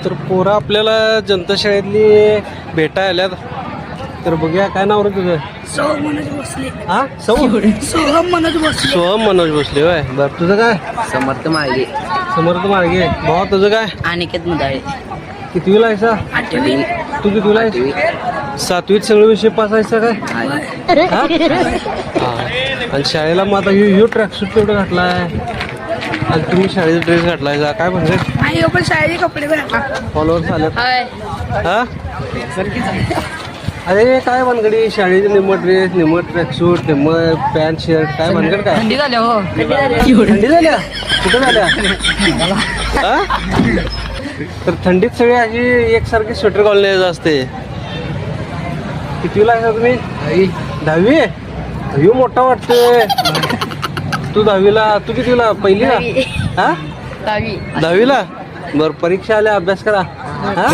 तर पोरं आपल्याला जनता शाळेतली भेटाय आल्यात. तर बघूया काय नाव रे तुझं? सोहम मनोज भोसले. हा सोहम मनोज भोसले. सोहम मनोज भोसले होय. बरं तुझं काय? समर्थ मार्गे. समर्थ मार्गे. भावा तुझं काय? अनिकेत मुदाळे. कितवीला आहेसा? 8वी. तू कितवीला आहेस? 7वीत सगळे विषय पास आहेसा काय? हा? हा. आणि शाळेला मग आता ह्यो ट्रॅकसूट तेवढं घातलाय आणि तुम्ही शाळेचा ड्रेस घातलाय जा काय म्हणजे आणि पण शाळेचे कपडे घातला. फॉलोअर्स आलेत. हा अरे काय भानगडी शाळेचे निम्म ड्रेस निम्म ट्रॅकसूट निम्म पॅन्ट शर्ट काय भानगड काय थंडी झाल्या हो. थंडी झाल्या कुठं झाल्या हा? तर थंडीत सगळे अशी एकसारखी स्वेटर घालून यायचं असते. कितवीला आहे तुम्ही? 10वी. ह्यो मोठा वाटतोय. तू 10वीला तू कितवीला? पहिलीला? हा 10वीला. बरं परीक्षा आल्या अभ्यास करा. हा